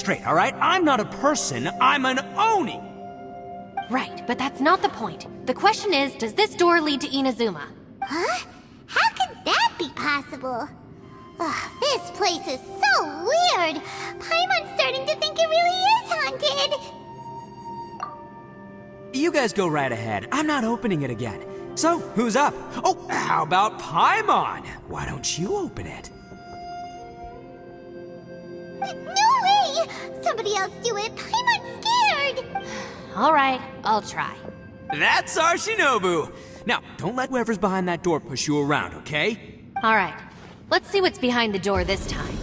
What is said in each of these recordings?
Straight, alright? I'm not a person, I'm an Oni! Right, but that's not the point. The question is, does this door lead to Inazuma? Huh? How could that be possible? Ugh, this place is so weird! Paimon's starting to think it really is haunted! You guys go right ahead. I'm not opening it again. So, who's up? Oh, how about Paimon? Why don't you open it? No way! Somebody else do it! Paimon's scared! Alright, I'll try. That's our Shinobu! Now, don't let whoever's behind that door push you around, okay? Alright, let's see what's behind the door this time.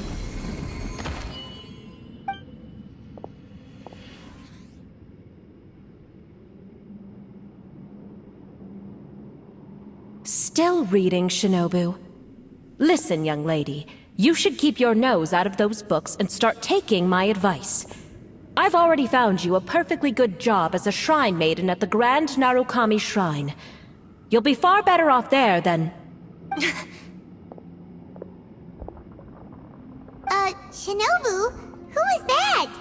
Still reading, Shinobu. Listen, young lady. You should keep your nose out of those books and start taking my advice. I've already found you a perfectly good job as a shrine maiden at the Grand Narukami Shrine. You'll be far better off there than... Shinobu? Who is that?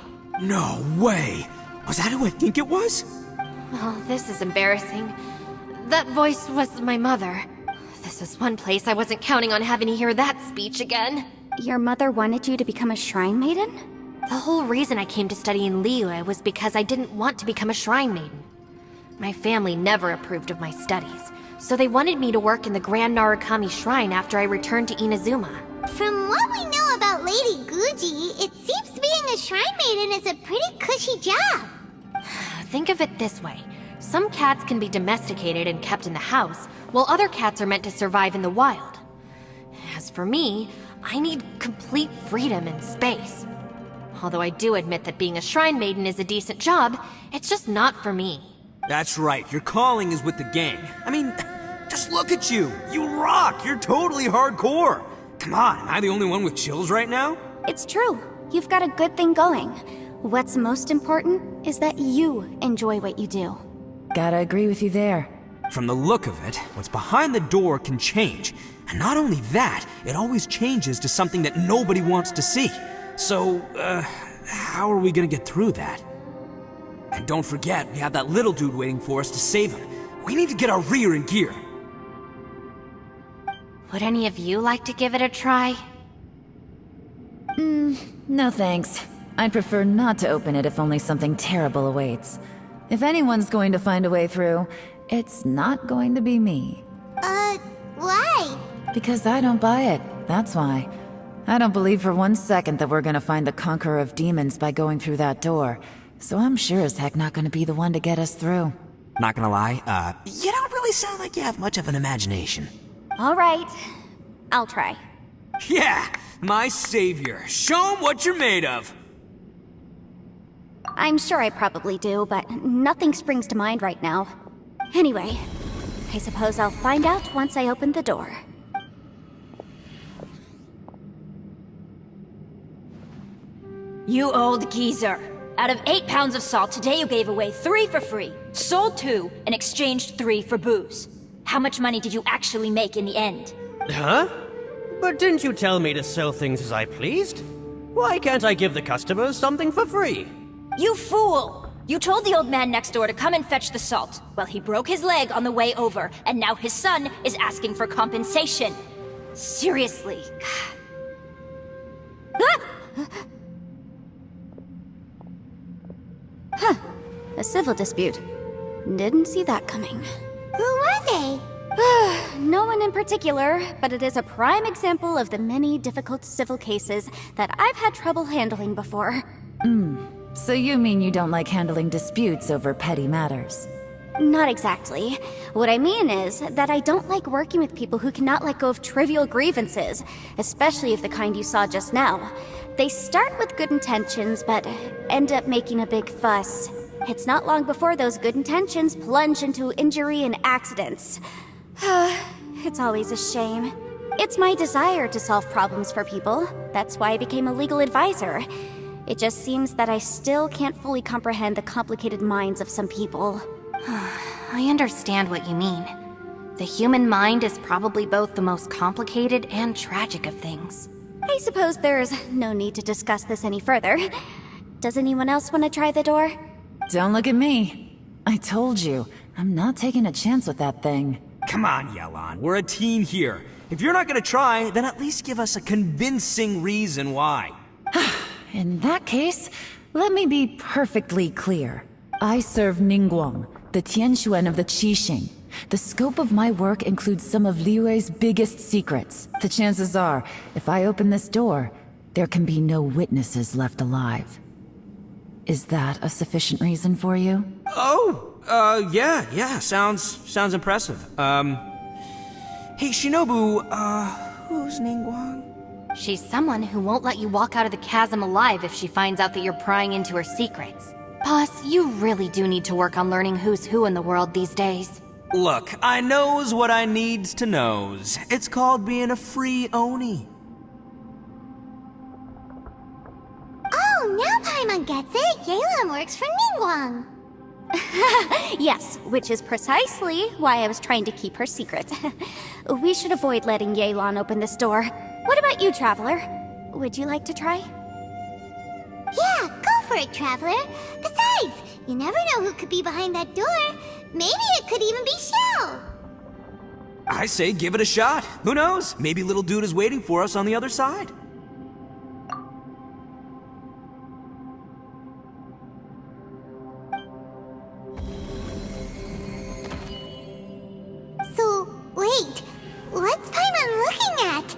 No way! Was that who I think it was? Oh, this is embarrassing. That voice was my mother. This is one place I wasn't counting on having to hear that speech again. Your mother wanted you to become a shrine maiden? The whole reason I came to study in Liyue was because I didn't want to become a shrine maiden. My family never approved of my studies, so they wanted me to work in the Grand Narukami Shrine after I returned to Inazuma. From what we know about Lady Guji, it seems being a shrine maiden is a pretty cushy job. Think of it this way. Some cats can be domesticated and kept in the house, while other cats are meant to survive in the wild. As for me, I need complete freedom and space. Although I do admit that being a shrine maiden is a decent job, it's just not for me. That's right, your calling is with the gang. I mean, just look at you. You rock, you're totally hardcore. Come on, am I the only one with chills right now? It's true. You've got a good thing going. What's most important is that you enjoy what you do. Gotta agree with you there. From the look of it, what's behind the door can change. And not only that, it always changes to something that nobody wants to see. So, how are we gonna get through that? And don't forget, we have that little dude waiting for us to save him. We need to get our rear in gear. Would any of you like to give it a try? No thanks. I'd prefer not to open it if only something terrible awaits. If anyone's going to find a way through, it's not going to be me. Why? Because I don't buy it, that's why. I don't believe for 1 second that we're gonna find the Conqueror of Demons by going through that door. So I'm sure as heck not gonna be the one to get us through. Not gonna lie, you don't really sound like you have much of an imagination. All right. I'll try. Yeah, my savior. Show him what you're made of. I'm sure I probably do, but nothing springs to mind right now. Anyway, I suppose I'll find out once I open the door. You old geezer. Out of 8 pounds of salt, today you gave away 3 for free, sold 2, and exchanged 3 for booze. How much money did you actually make in the end? Huh? But didn't you tell me to sell things as I pleased? Why can't I give the customers something for free? You fool! You told the old man next door to come and fetch the salt. Well, he broke his leg on the way over, and now his son is asking for compensation. Seriously. A civil dispute. Didn't see that coming. Who were they? No one in particular, but it is a prime example of the many difficult civil cases that I've had trouble handling before. So you mean you don't like handling disputes over petty matters? Not exactly. What I mean is that I don't like working with people who cannot let go of trivial grievances, especially of the kind you saw just now. They start with good intentions, but end up making a big fuss. It's not long before those good intentions plunge into injury and accidents. It's always a shame. It's my desire to solve problems for people. That's why I became a legal advisor. It just seems that I still can't fully comprehend the complicated minds of some people. I understand what you mean. The human mind is probably both the most complicated and tragic of things. I suppose there's no need to discuss this any further. Does anyone else want to try the door? Don't look at me. I told you, I'm not taking a chance with that thing. Come on, Yelan, we're a team here. If you're not gonna try, then at least give us a convincing reason why. In that case, let me be perfectly clear. I serve Ningguang, the Tianxuan of the Qixing. The scope of my work includes some of Liyue's biggest secrets. The chances are, if I open this door, there can be no witnesses left alive. Is that a sufficient reason for you? Oh, yeah, sounds impressive. Hey, Shinobu, who's Ningguang? She's someone who won't let you walk out of the chasm alive if she finds out that you're prying into her secrets. Boss, you really do need to work on learning who's who in the world these days. Look, I knows what I needs to knows. It's called being a free Oni. Oh, now Paimon gets it. Yelan works for Ningguang. Yes, which is precisely why I was trying to keep her secret. We should avoid letting Yelan open this door. What about you, Traveler? Would you like to try? Yeah, go for it, Traveler. Besides, you never know who could be behind that door. Maybe it could even be Xiao. I say give it a shot. Who knows? Maybe little dude is waiting for us on the other side. So, wait. What's Paimon looking at?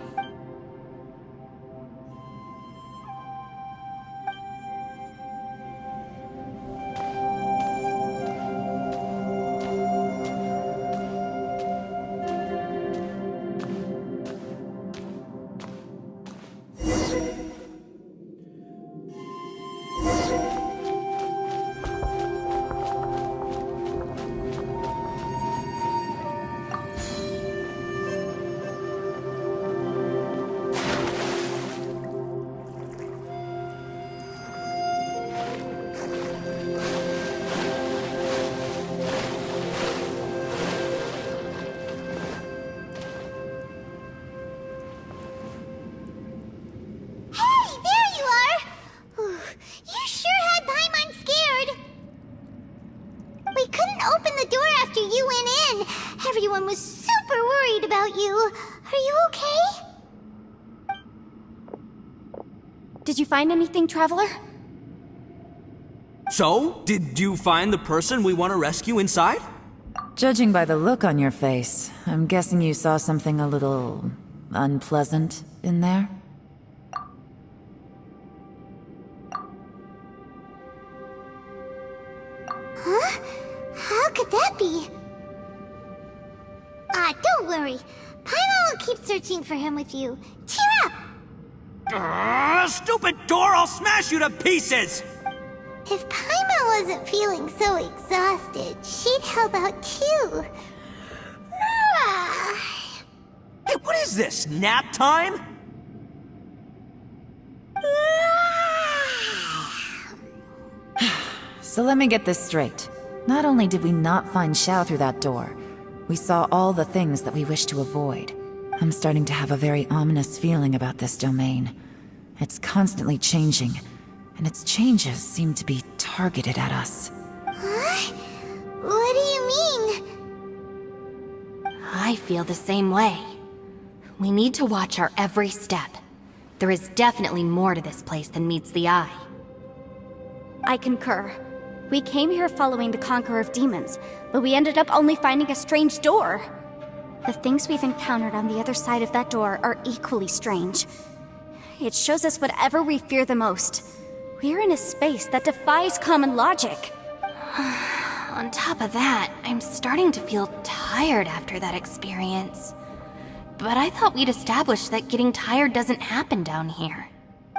Everyone was super worried about you. Are you okay? Did you find anything, Traveler? So, did you find the person we want to rescue inside? Judging by the look on your face, I'm guessing you saw something a little unpleasant in there? Huh? How could that be? Don't worry. Paimon will keep searching for him with you. Cheer up! Stupid door! I'll smash you to pieces! If Paimon wasn't feeling so exhausted, she'd help out too. Hey, what is this? Nap time? So let me get this straight. Not only did we not find Xiao through that door, we saw all the things that we wish to avoid. I'm starting to have a very ominous feeling about this domain. It's constantly changing, and its changes seem to be targeted at us. Huh? What do you mean? I feel the same way. We need to watch our every step. There is definitely more to this place than meets the eye. I concur. We came here following the Conqueror of Demons, but we ended up only finding a strange door. The things we've encountered on the other side of that door are equally strange. It shows us whatever we fear the most. We're in a space that defies common logic. On top of that, I'm starting to feel tired after that experience. But I thought we'd established that getting tired doesn't happen down here.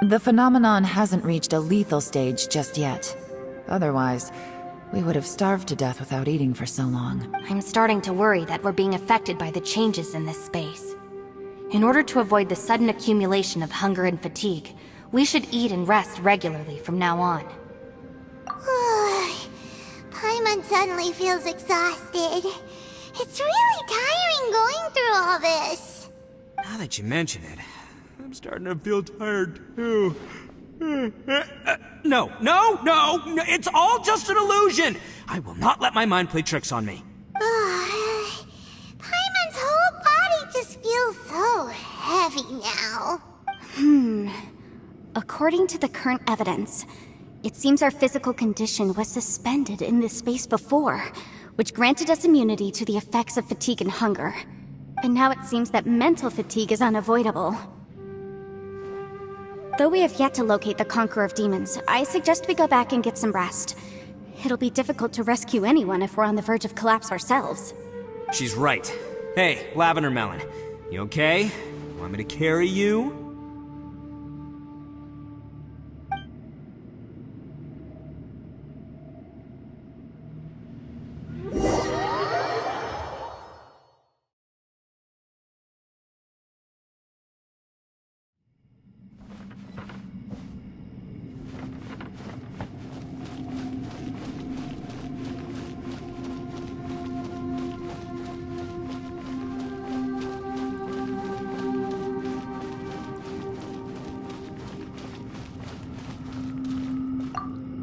The phenomenon hasn't reached a lethal stage just yet. Otherwise, we would have starved to death without eating for so long. I'm starting to worry that we're being affected by the changes in this space. In order to avoid the sudden accumulation of hunger and fatigue, we should eat and rest regularly from now on. Paimon suddenly feels exhausted. It's really tiring going through all this. Now that you mention it, I'm starting to feel tired too. No, it's all just an illusion! I will not let my mind play tricks on me. Paimon's whole body just feels so heavy now. According to the current evidence, it seems our physical condition was suspended in this space before, which granted us immunity to the effects of fatigue and hunger. But now it seems that mental fatigue is unavoidable. Though we have yet to locate the Conqueror of Demons, I suggest we go back and get some rest. It'll be difficult to rescue anyone if we're on the verge of collapse ourselves. She's right. Hey, Lavender Melon, you okay? Want me to carry you?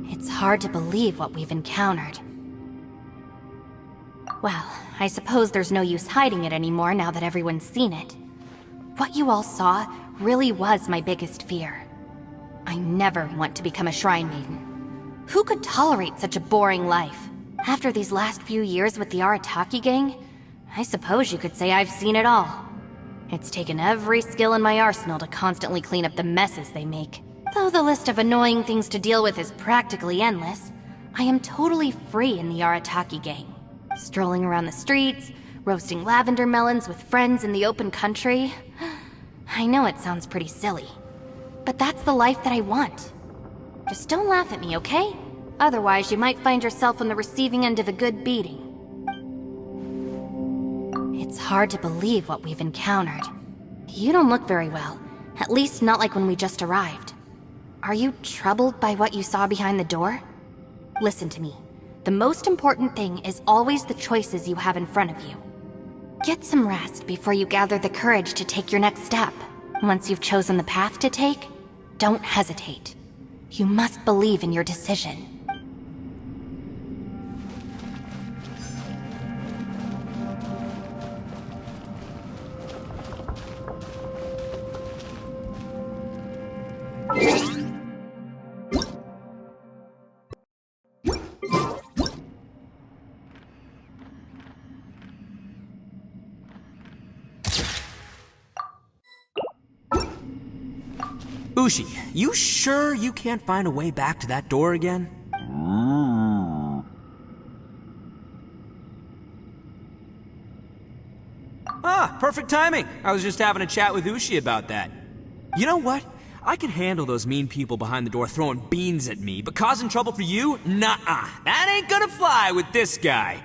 It's hard to believe what we've encountered. Well, I suppose there's no use hiding it anymore now that everyone's seen it. What you all saw really was my biggest fear. I never want to become a shrine maiden. Who could tolerate such a boring life? After these last few years with the Arataki gang, I suppose you could say I've seen it all. It's taken every skill in my arsenal to constantly clean up the messes they make. Though the list of annoying things to deal with is practically endless, I am totally free in the Arataki gang. Strolling around the streets, roasting lavender melons with friends in the open country. I know it sounds pretty silly, but that's the life that I want. Just don't laugh at me, okay? Otherwise, you might find yourself on the receiving end of a good beating. It's hard to believe what we've encountered. You don't look very well, at least not like when we just arrived. Are you troubled by what you saw behind the door? Listen to me. The most important thing is always the choices you have in front of you. Get some rest before you gather the courage to take your next step. Once you've chosen the path to take, don't hesitate. You must believe in your decision. Ushi, you sure you can't find a way back to that door again? Ah, perfect timing. I was just having a chat with Ushi about that. You know what? I can handle those mean people behind the door throwing beans at me, but causing trouble for you? Nuh-uh. That ain't gonna fly with this guy.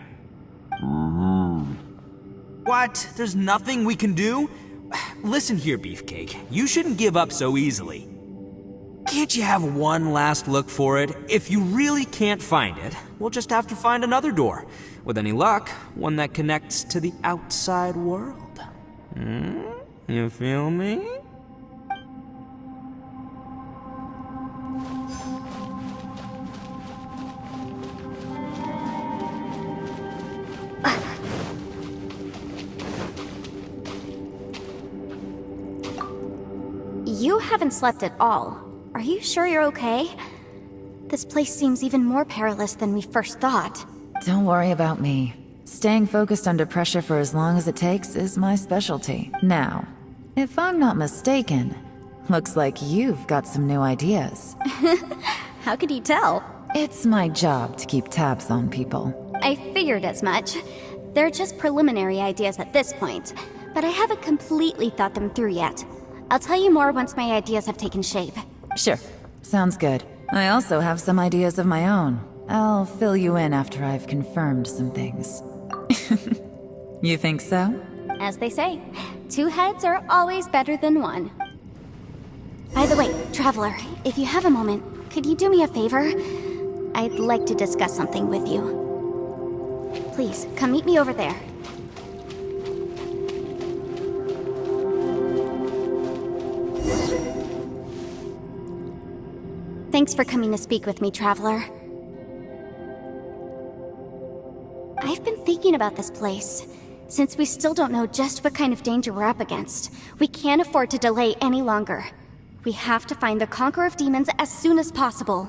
What? There's nothing we can do? Listen here, Beefcake. You shouldn't give up so easily. Can't you have one last look for it? If you really can't find it, we'll just have to find another door. With any luck, one that connects to the outside world. You feel me? You haven't slept at all. Are you sure you're okay? This place seems even more perilous than we first thought. Don't worry about me. Staying focused under pressure for as long as it takes is my specialty. Now, if I'm not mistaken, looks like you've got some new ideas. How could you tell? It's my job to keep tabs on people. I figured as much. They're just preliminary ideas at this point, but I haven't completely thought them through yet. I'll tell you more once my ideas have taken shape. Sure. Sounds good. I also have some ideas of my own. I'll fill you in after I've confirmed some things. You think so? As they say, two heads are always better than one. By the way, Traveler, if you have a moment, could you do me a favor? I'd like to discuss something with you. Please, come meet me over there. Thanks for coming to speak with me, Traveler. I've been thinking about this place. Since we still don't know just what kind of danger we're up against, we can't afford to delay any longer. We have to find the Conqueror of Demons as soon as possible.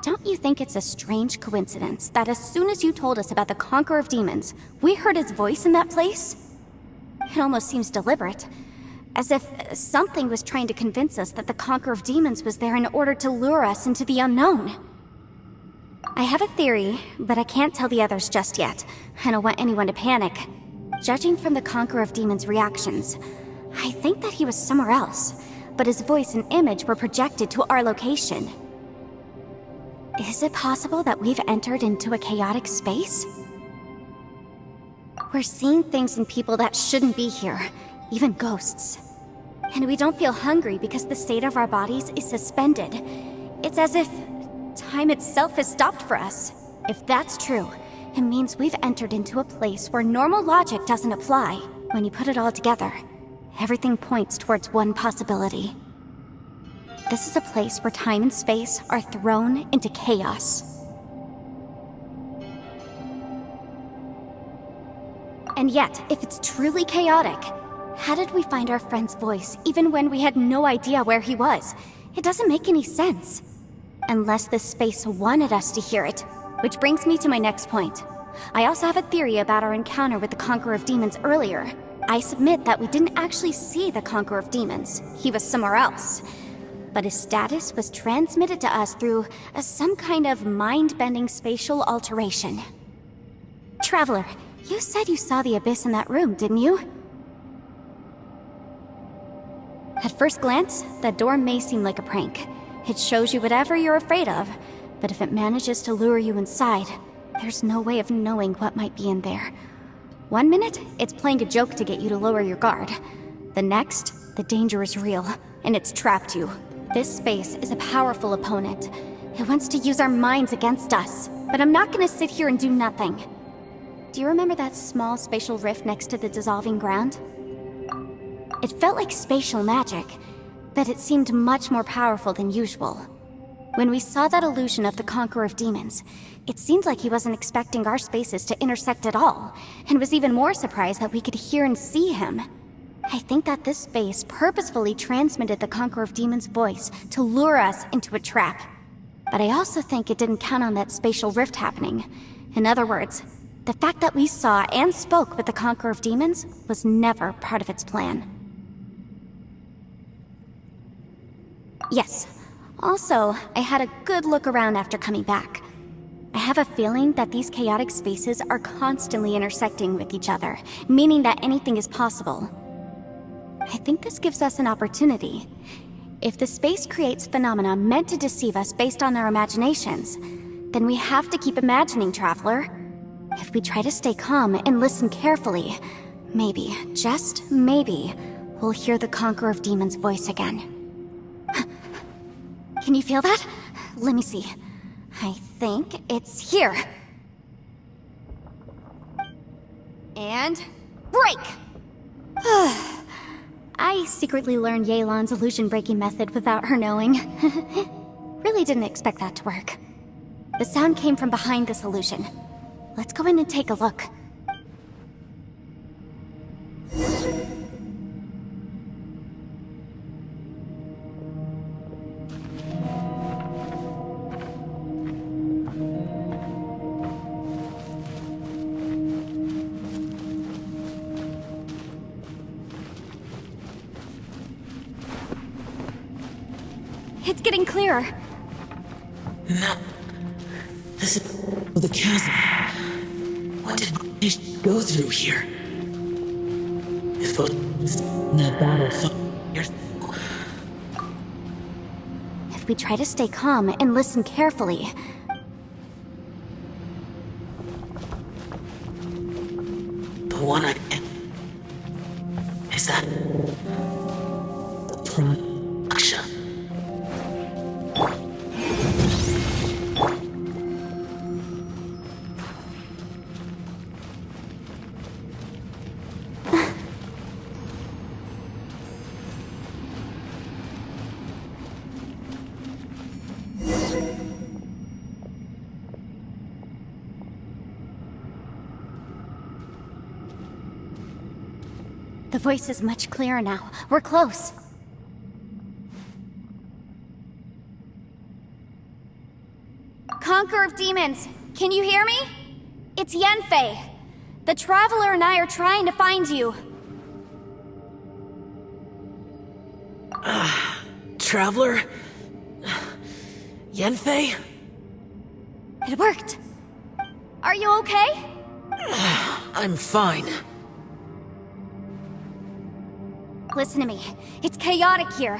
Don't you think it's a strange coincidence that as soon as you told us about the Conqueror of Demons, we heard his voice in that place? It almost seems deliberate. As if something was trying to convince us that the Conqueror of Demons was there in order to lure us into the unknown. I have a theory, but I can't tell the others just yet. I don't want anyone to panic. Judging from the Conqueror of Demons' reactions, I think that he was somewhere else, but his voice and image were projected to our location. Is it possible that we've entered into a chaotic space? We're seeing things in people that shouldn't be here, even ghosts. And we don't feel hungry because the state of our bodies is suspended. It's as if time itself has stopped for us. If that's true, it means we've entered into a place where normal logic doesn't apply. When you put it all together, everything points towards one possibility. This is a place where time and space are thrown into chaos. And yet, if it's truly chaotic, how did we find our friend's voice even when we had no idea where he was? It doesn't make any sense. Unless this space wanted us to hear it. Which brings me to my next point. I also have a theory about our encounter with the Conqueror of Demons earlier. I submit that we didn't actually see the Conqueror of Demons. He was somewhere else. But his status was transmitted to us through some kind of mind-bending spatial alteration. Traveler, you said you saw the abyss in that room, didn't you? At first glance, that door may seem like a prank. It shows you whatever you're afraid of, but if it manages to lure you inside, there's no way of knowing what might be in there. 1 minute, it's playing a joke to get you to lower your guard. The next, the danger is real, and it's trapped you. This space is a powerful opponent. It wants to use our minds against us, but I'm not gonna sit here and do nothing. Do you remember that small spatial rift next to the dissolving ground? It felt like spatial magic, but it seemed much more powerful than usual. When we saw that illusion of the Conqueror of Demons, it seemed like he wasn't expecting our spaces to intersect at all, and was even more surprised that we could hear and see him. I think that this space purposefully transmitted the Conqueror of Demons' voice to lure us into a trap. But I also think it didn't count on that spatial rift happening. In other words, the fact that we saw and spoke with the Conqueror of Demons was never part of its plan. Yes. Also, I had a good look around after coming back. I have a feeling that these chaotic spaces are constantly intersecting with each other, meaning that anything is possible. I think this gives us an opportunity. If the space creates phenomena meant to deceive us based on our imaginations, then we have to keep imagining, Traveler. If we try to stay calm and listen carefully, maybe, just maybe, we'll hear the Conqueror of Demons' voice again. Can you feel that? Let me see. I think it's here. And break! I secretly learned Yelan's illusion-breaking method without her knowing. Really didn't expect that to work. The sound came from behind this illusion. Let's go in and take a look. It's getting clearer. No. This is the chasm. What did I go through here? If it was in that battle 5 years ago. If we try to stay calm and listen carefully... The one I am. Is that the production? The voice is much clearer now. We're close. Conqueror of Demons, can you hear me? It's Yanfei. The Traveler and I are trying to find you. Traveler? Yanfei? It worked. Are you okay? I'm fine. Listen to me. It's chaotic here.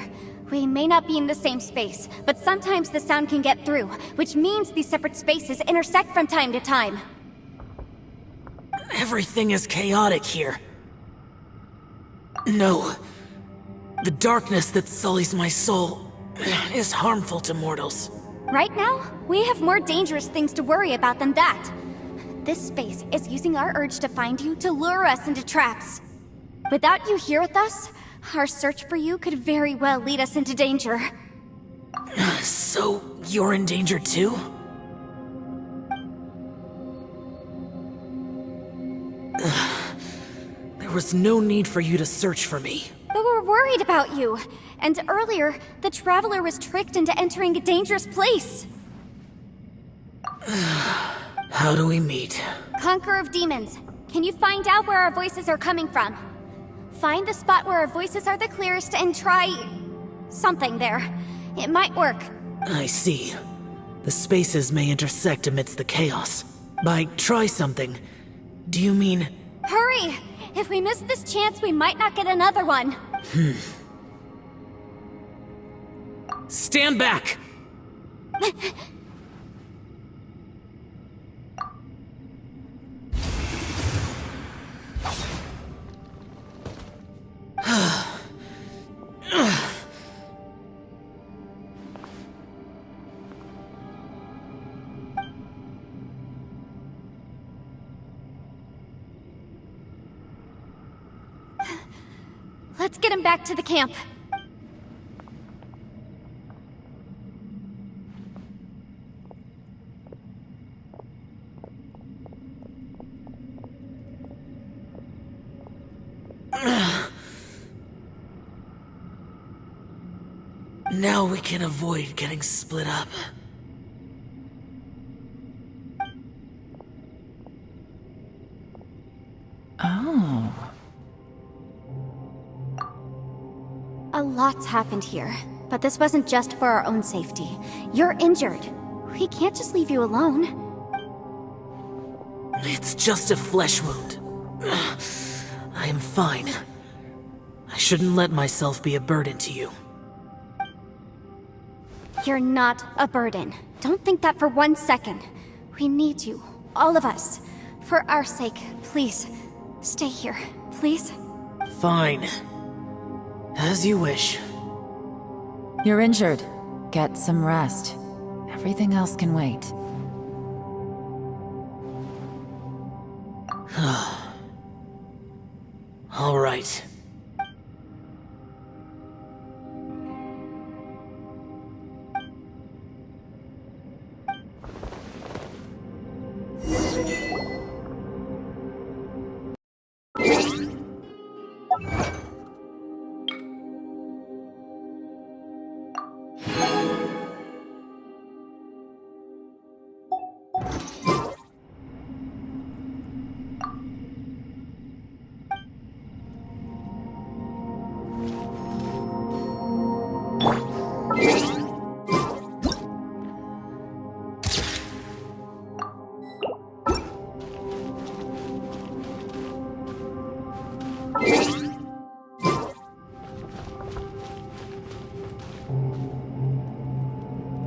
We may not be in the same space, but sometimes the sound can get through, which means these separate spaces intersect from time to time. Everything is chaotic here. No. The darkness that sullies my soul is harmful to mortals. Right now, we have more dangerous things to worry about than that. This space is using our urge to find you to lure us into traps. Without you here with us, our search for you could very well lead us into danger. So, you're in danger too? There was no need for you to search for me. But we're worried about you. And earlier, the Traveler was tricked into entering a dangerous place. How do we meet? Conqueror of Demons, can you find out where our voices are coming from? Find the spot where our voices are the clearest and try... something there. It might work. I see. The spaces may intersect amidst the chaos. By try something, do you mean... Hurry! If we miss this chance, we might not get another one. Stand back! Let's get him back to the camp. Now we can avoid getting split up. Oh. A lot's happened here, but this wasn't just for our own safety. You're injured. We can't just leave you alone. It's just a flesh wound. I am fine. I shouldn't let myself be a burden to you. You're not a burden. Don't think that for 1 second. We need you, all of us. For our sake, please, stay here, please. Fine. As you wish. You're injured. Get some rest. Everything else can wait. All right.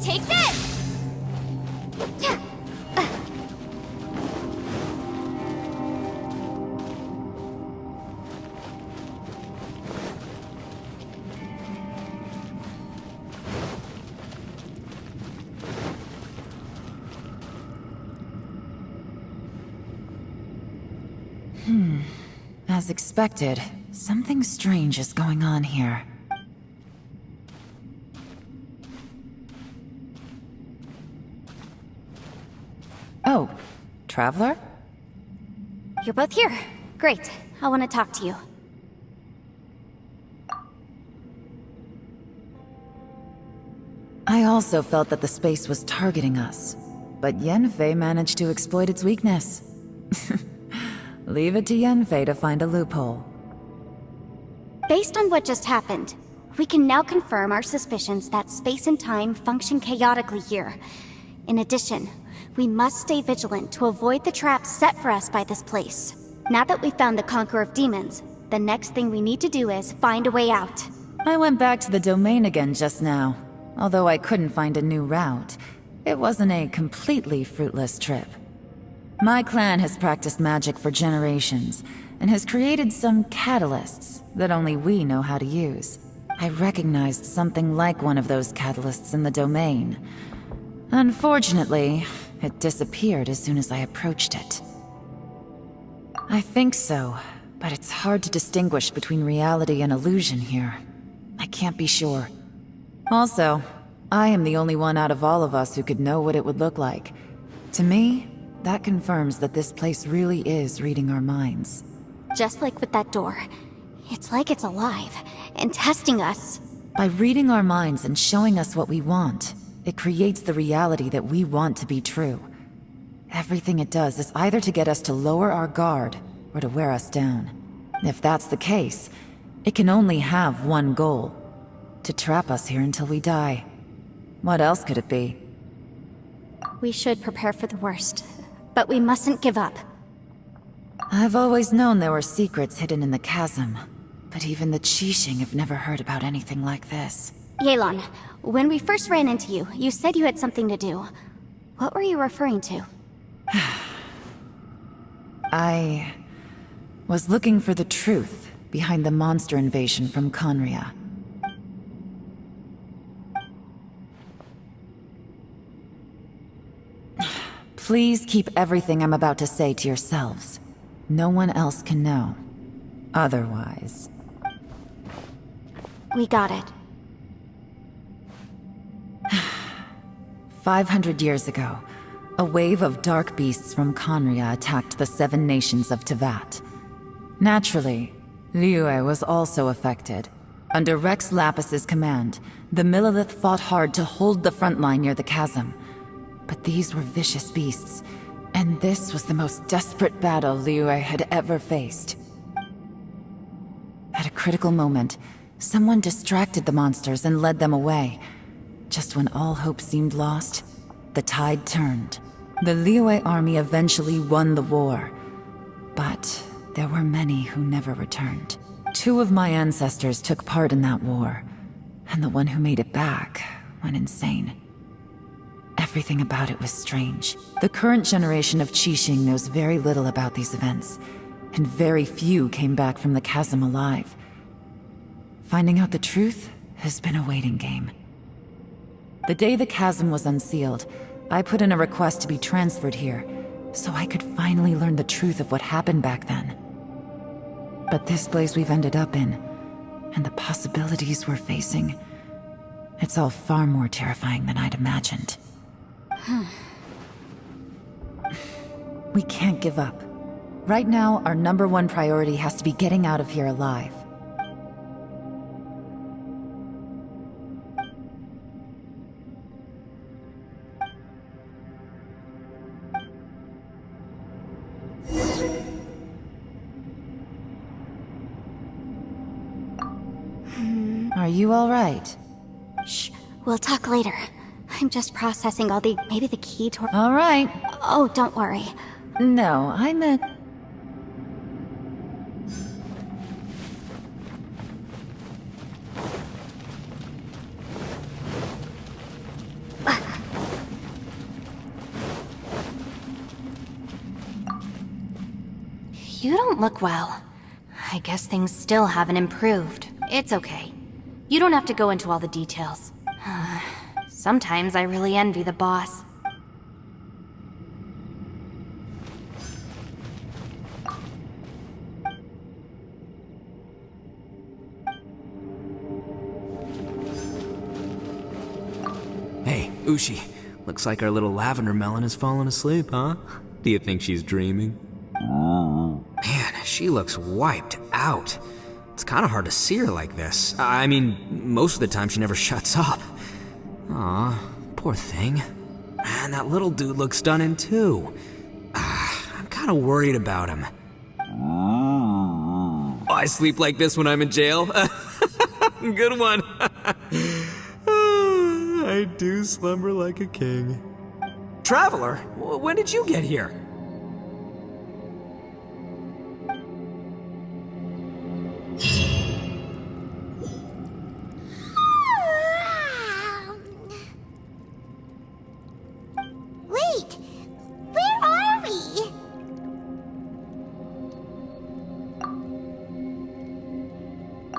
Take this! As expected, something strange is going on here. Oh, Traveler? You're both here. Great. I want to talk to you. I also felt that the space was targeting us, but Yanfei managed to exploit its weakness. Leave it to Yanfei to find a loophole. Based on what just happened, we can now confirm our suspicions that space and time function chaotically here. In addition, we must stay vigilant to avoid the traps set for us by this place. Now that we've found the Conqueror of Demons, the next thing we need to do is find a way out. I went back to the domain again just now. Although I couldn't find a new route, it wasn't a completely fruitless trip. My clan has practiced magic for generations, and has created some catalysts that only we know how to use. I recognized something like one of those catalysts in the domain. Unfortunately, it disappeared as soon as I approached it. I think so, but it's hard to distinguish between reality and illusion here. I can't be sure. Also, I am the only one out of all of us who could know what it would look like. To me, that confirms that this place really is reading our minds. Just like with that door. It's like it's alive, and testing us. By reading our minds and showing us what we want, it creates the reality that we want to be true. Everything it does is either to get us to lower our guard, or to wear us down. If that's the case, it can only have one goal. To trap us here until we die. What else could it be? We should prepare for the worst, but we mustn't give up. I've always known there were secrets hidden in the chasm, but even the Qixing have never heard about anything like this. Yelan, when we first ran into you, you said you had something to do. What were you referring to? I was looking for the truth behind the monster invasion from Conria. Please keep everything I'm about to say to yourselves. No one else can know. Otherwise... We got it. 500 years ago, a wave of dark beasts from Conria attacked the 7 nations of Tevat. Naturally, Liyue was also affected. Under Rex Lapis's command, the Millelith fought hard to hold the front line near the chasm. But these were vicious beasts, and this was the most desperate battle Liyue had ever faced. At a critical moment, someone distracted the monsters and led them away. Just when all hope seemed lost, the tide turned. The Liyue army eventually won the war, but there were many who never returned. 2 of my ancestors took part in that war, and the one who made it back went insane. Everything about it was strange. The current generation of Qixing knows very little about these events, and very few came back from the chasm alive. Finding out the truth has been a waiting game. The day the chasm was unsealed, I put in a request to be transferred here, so I could finally learn the truth of what happened back then. But this place we've ended up in, and the possibilities we're facing, it's all far more terrifying than I'd imagined. We can't give up. Right now, our #1 priority has to be getting out of here alive. Are you all right? Shh, we'll talk later. I'm just processing all the... maybe the key to... All right. Oh, don't worry. No, I meant... You don't look well. I guess things still haven't improved. It's okay. You don't have to go into all the details. Sometimes I really envy the boss. Hey, Ushi. Looks like our little lavender melon has fallen asleep, huh? Do you think she's dreaming? Man, she looks wiped out. It's kind of hard to see her like this. I mean, most of the time she never shuts up. Aw, poor thing. And that little dude looks stunning too. I'm kinda worried about him. I sleep like this when I'm in jail. Good one. I do slumber like a king. Traveler, when did you get here? Wait, where are we?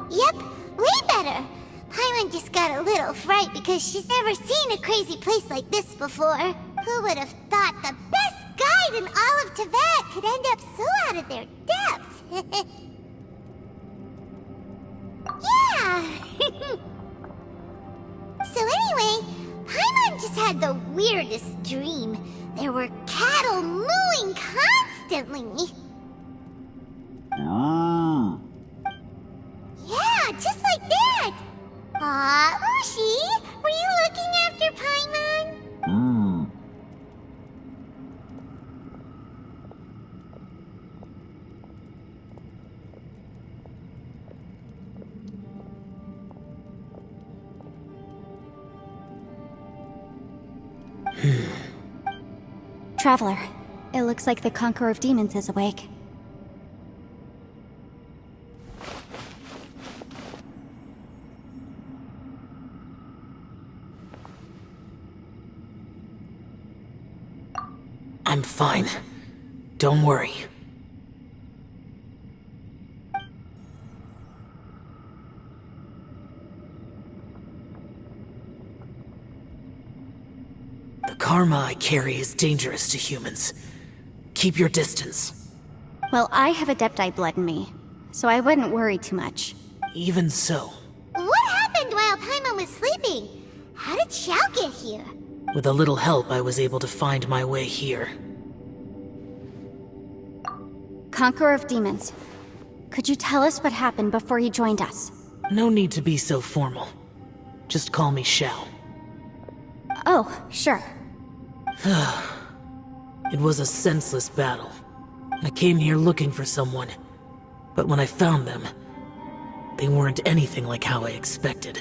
Yep, way better. Paimon just got a little fright because she's never seen a crazy place like this before. Who would have thought the best guide in all of Tibet could end up so out of their depth? Yeah! So anyway, Paimon just had the weirdest dream. There were cattle mooing constantly. Yeah, just like that. Aw, Ushi, were you looking after Paimon? Traveler, it looks like the Conqueror of Demons is awake. I'm fine. Don't worry. The karma I carry is dangerous to humans. Keep your distance. Well, I have Adepti blood in me, so I wouldn't worry too much. Even so, What happened while Paimon was sleeping? How did Xiao get here? with a little help, I was able to find my way here. Conqueror of Demons, could you tell us what happened before you joined us? No need to be so formal. Just call me Xiao. Oh, sure. It was a senseless battle. I came here looking for someone, but when I found them, they weren't anything like how I expected.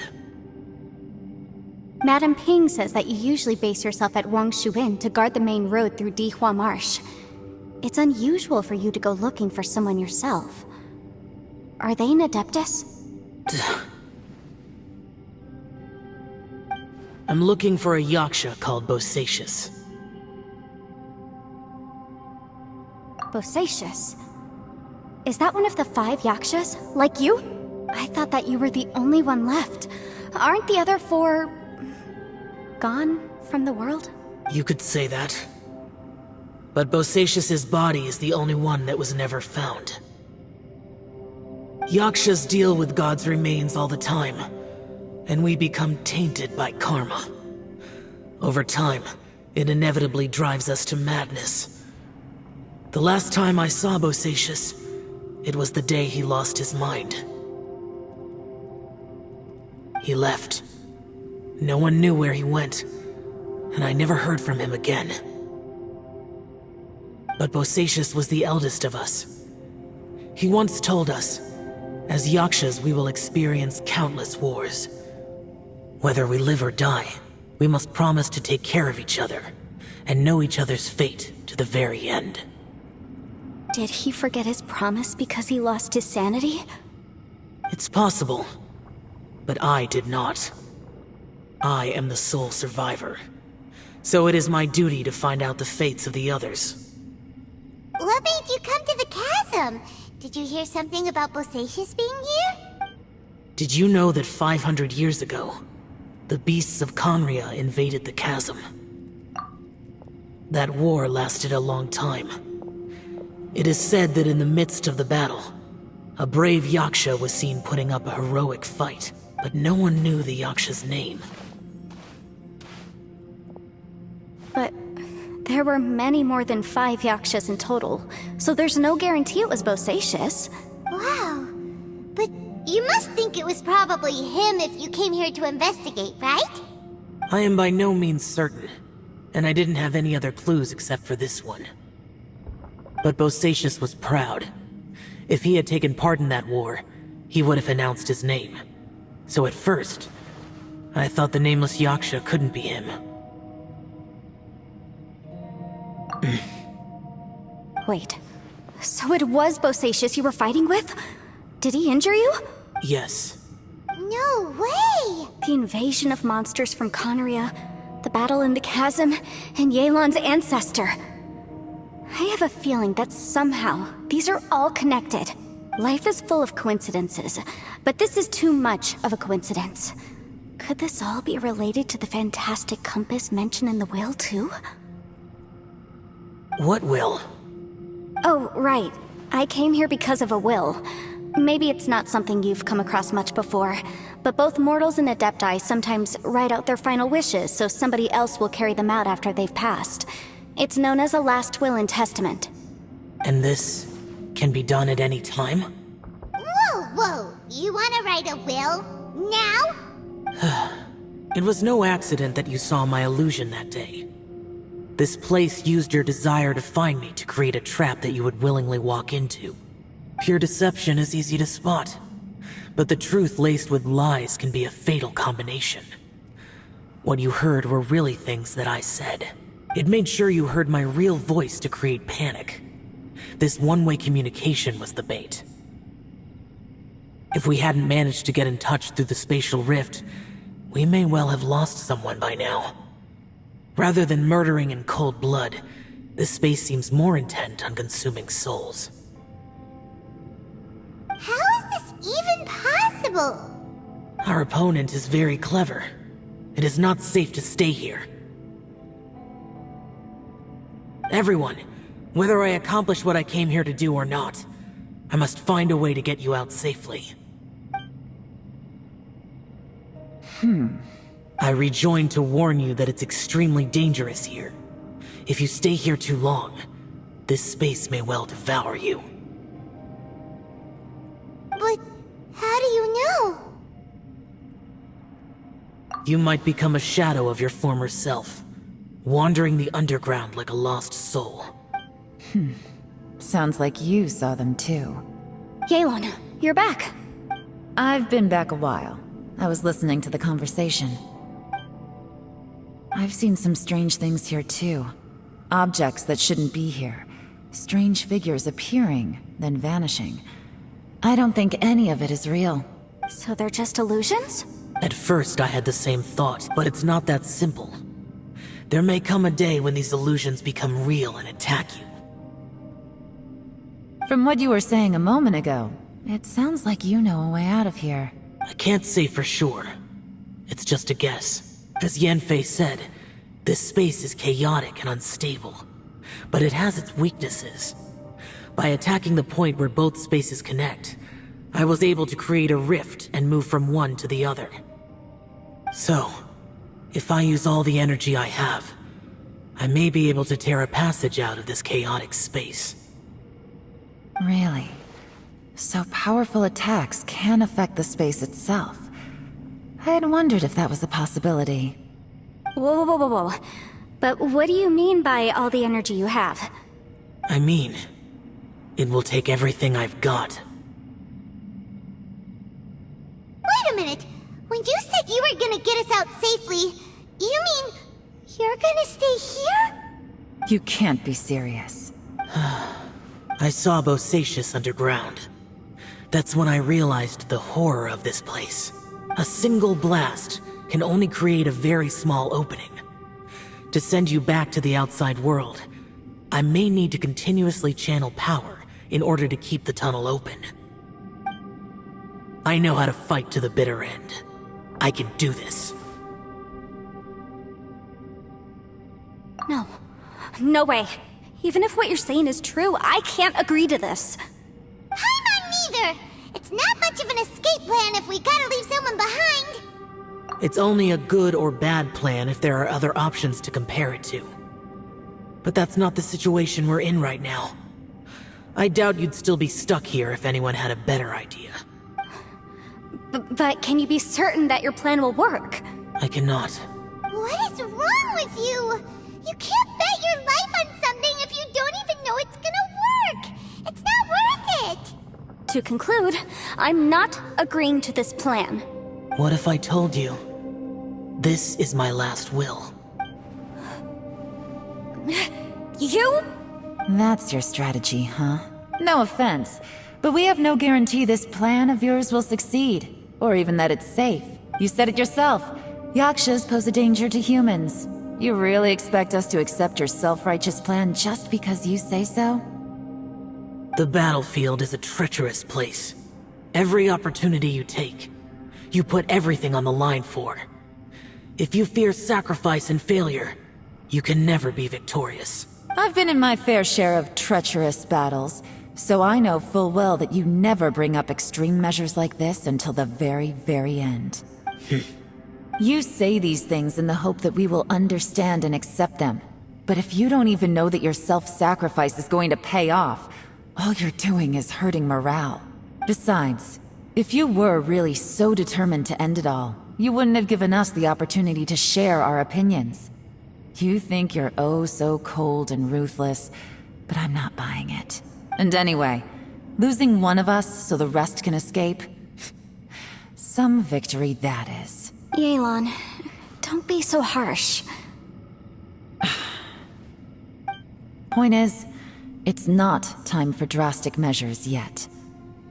Madam Ping says that you usually base yourself at Wangshu Inn to guard the main road through Dihua Marsh. It's unusual for you to go looking for someone yourself. Are they an Adeptus? I'm looking for a Yaksha called Bosacius. Bosacius? Is that one of the 5 Yakshas? Like you? I thought that you were the only one left. Aren't the other 4... gone from the world? You could say that. But Bosacius's body is the only one that was never found. Yakshas deal with God's remains all the time, and we become tainted by karma. Over time, it inevitably drives us to madness. The last time I saw Bosacius, it was the day he lost his mind. He left. No one knew where he went, and I never heard from him again. But Bosacius was the eldest of us. He once told us, as Yakshas we will experience countless wars. Whether we live or die, we must promise to take care of each other, and know each other's fate to the very end. Did he forget his promise because he lost his sanity? It's possible, but I did not. I am the sole survivor, so it is my duty to find out the fates of the others. What made you come to the chasm? Did you hear something about Bosacius being here? Did you know that 500 years ago, the beasts of Conria invaded the chasm? That war lasted a long time. It is said that in the midst of the battle, a brave Yaksha was seen putting up a heroic fight, but no one knew the Yaksha's name. But there were many more than 5 Yakshas in total, so there's no guarantee it was Bosacius. Wow. But you must think it was probably him if you came here to investigate, right? I am by no means certain, and I didn't have any other clues except for this one. But Bosacius was proud. If he had taken part in that war, he would have announced his name. So at first, I thought the nameless Yaksha couldn't be him. Wait, so it was Bosacius you were fighting with? Did he injure you? Yes. No way! The invasion of monsters from Conria, the battle in the chasm, and Yelan's ancestor. I have a feeling that somehow these are all connected. Life is full of coincidences, but this is too much of a coincidence. Could this all be related to the fantastic compass mentioned in the will, too? What will? Oh, right. I came here because of a will. Maybe it's not something you've come across much before, but both mortals and adepti sometimes write out their final wishes so somebody else will carry them out after they've passed. It's known as a last will and testament. And this can be done at any time? Whoa! You wanna write a will? Now? It was no accident that you saw my illusion that day. This place used your desire to find me to create a trap that you would willingly walk into. Pure deception is easy to spot, but the truth laced with lies can be a fatal combination. What you heard were really things that I said. It made sure you heard my real voice to create panic. This one-way communication was the bait. If we hadn't managed to get in touch through the spatial rift, we may well have lost someone by now. Rather than murdering in cold blood, this space seems more intent on consuming souls. How is this even possible? Our opponent is very clever. It is not safe to stay here. Everyone, whether I accomplish what I came here to do or not, I must find a way to get you out safely. I rejoined to warn you that it's extremely dangerous here. If you stay here too long, this space may well devour you. But how do you know? You might become a shadow of your former self, wandering the underground like a lost soul. Sounds like you saw them too. Yelan, you're back. I've been back a while. I was listening to the conversation. I've seen some strange things here too. Objects that shouldn't be here. Strange figures appearing, then vanishing. I don't think any of it is real. So they're just illusions? At first I had the same thought, but it's not that simple. There may come a day when these illusions become real and attack you. From what you were saying a moment ago, it sounds like you know a way out of here. I can't say for sure. It's just a guess. As Yanfei said, this space is chaotic and unstable, but it has its weaknesses. By attacking the point where both spaces connect, I was able to create a rift and move from one to the other. So, if I use all the energy I have, I may be able to tear a passage out of this chaotic space. Really? So powerful attacks can affect the space itself. I had wondered if that was a possibility. Whoa. But what do you mean by all the energy you have? I mean, it will take everything I've got. Wait a minute! When you said you were gonna get us out safely, you mean you're gonna stay here? You can't be serious. I saw Bosacius underground. That's when I realized the horror of this place. A single blast can only create a very small opening. To send you back to the outside world, I may need to continuously channel power in order to keep the tunnel open. I know how to fight to the bitter end. I can do this. No way. Even if what you're saying is true, I can't agree to this. I'm not neither! It's not much of an escape plan if we gotta leave someone behind! It's only a good or bad plan if there are other options to compare it to. But that's not the situation we're in right now. I doubt you'd still be stuck here if anyone had a better idea. But can you be certain that your plan will work? I cannot. Why What is wrong with you? You can't bet your life on something if you don't even know it's gonna work! It's not worth it! To conclude, I'm not agreeing to this plan. What if I told you this is my last will? You? That's your strategy, huh? No offense, but we have no guarantee this plan of yours will succeed, or even that it's safe. You said it yourself. Yakshas pose a danger to humans. You really expect us to accept your self-righteous plan just because you say so? The battlefield is a treacherous place. Every opportunity you take, you put everything on the line for. If you fear sacrifice and failure, you can never be victorious. I've been in my fair share of treacherous battles, so I know full well that you never bring up extreme measures like this until the very, very end. You say these things in the hope that we will understand and accept them. But if you don't even know that your self-sacrifice is going to pay off, all you're doing is hurting morale. Besides, if you were really so determined to end it all, you wouldn't have given us the opportunity to share our opinions. You think you're oh so cold and ruthless, but I'm not buying it. And anyway, losing one of us so the rest can escape? Some victory that is. Yelan, don't be so harsh. Point is, it's not time for drastic measures yet.